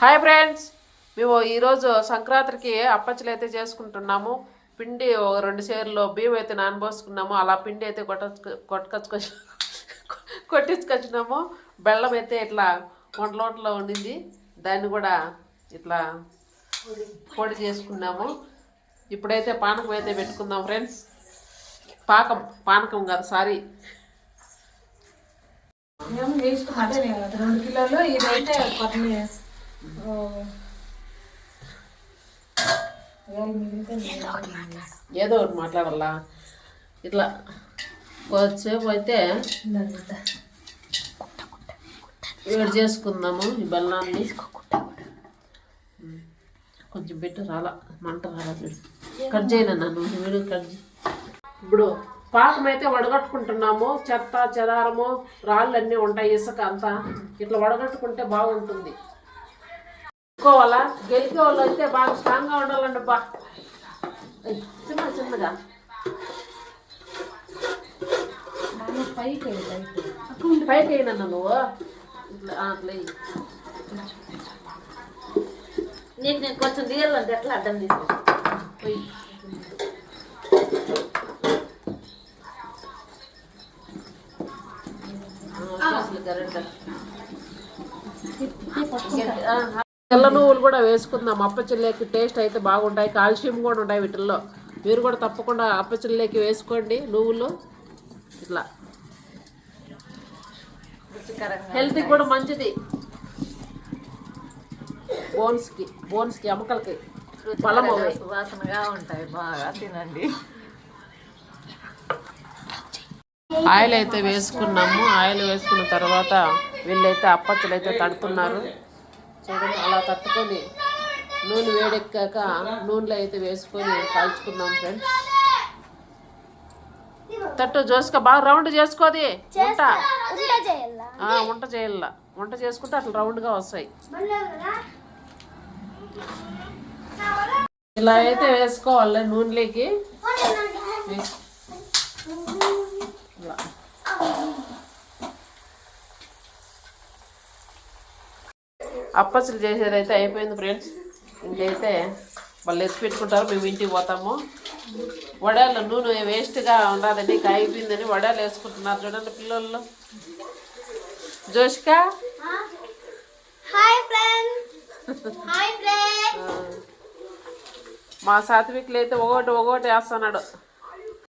Hi friends, మేము ఈరోజు సంక్రాంతికి అప్పచ్చలు అయితే చేసుకుంటున్నాము. పిండి ఒక 2 సేర్లు బియ్యం అయితే నానబోసుకున్నాము. అలా పిండి అయితే కొట్టించుకొచ్చినాము. బెల్లం అయితే ఇట్లా వంటలో ఉండింది, దాన్ని కూడా ఇట్లా పొడి చేసుకున్నాము. ఇప్పుడైతే పానకం అయితే పెట్టుకుందాం ఫ్రెండ్స్. పానకం కాదు, సారీ. మేము వేస్ట్ అంటే 2 కిలోలు ఇదైతే కొన్ని ఏదో ఒకటి మాట్లాడాలా. ఇట్లా కొద్దిసేపు అయితే వేడి చేసుకుందాము ఈ బెల్లాన్ని. కొంచెం పెట్టి రాలా, మంట రాలా. కట్ చేయను నన్ను వీడియో కట్ చేయి. ఇప్పుడు పాకం అయితే వడగట్టుకుంటున్నాము. చెత్త చెదారము రాళ్ళు అన్నీ ఉంటాయి, ఇసుక అంతా. ఇట్లా వడగట్టుకుంటే బాగుంటుంది. గెలికే వాళ్ళు అయితే బాగా స్ట్రాంగ్గా ఉండాలండి. చిన్నగా పైకి అయినా నువ్వు ఇట్లా అట్లా నేను కొంచెం దిగాలంటే ఎట్లా అడ్డం తీసుకు తెల్ల నువ్వులు కూడా వేసుకుందాం. అప్పచెల్లేకి టేస్ట్ అయితే బాగుంటాయి, కాల్షియం కూడా ఉంటాయి వీటిల్లో. మీరు కూడా తప్పకుండా అప్పచెల్లేకి వేసుకోండి నువ్వులు. ఇట్లా హెల్త్కి కూడా మంచిది. బోన్స్కి ఎముకలకి బలం వాసనగా ఉంటాయి, బాగా తినండి. ఆయిల్ అయితే వేసుకున్నాము. ఆయిల్ వేసుకున్న తర్వాత వీళ్ళైతే అప్పచ్చలు అయితే తడుతున్నారు. చూడండి, అలా తట్టుకొని నూనె వేడెక్కాక నూనెలో అయితే వేసుకొని కాల్చుకుందాం ఫ్రెండ్స్. తట్టు జోసుక బాగా రౌండ్ చేసుకోది. వంట చేయాల. వంట చేసుకుంటే అట్లా రౌండ్గా వస్తాయి. ఇలా అయితే వేసుకోవాలి నూనెలోకి. అప్పచ్చలు చేసేది అయితే అయిపోయింది ఫ్రెండ్స్. ఇంకైతే వాళ్ళు ఎత్తి పెట్టుకుంటారు, మేము ఇంటికి పోతాము. వడాలు నూనె వేస్ట్గా ఉండదని కాగిపోయిందని వడాలు వేసుకుంటున్నారు. చూడండి పిల్లలు. జోష్క మా సాత్వికులు అయితే ఒకటి వేస్తున్నాడు.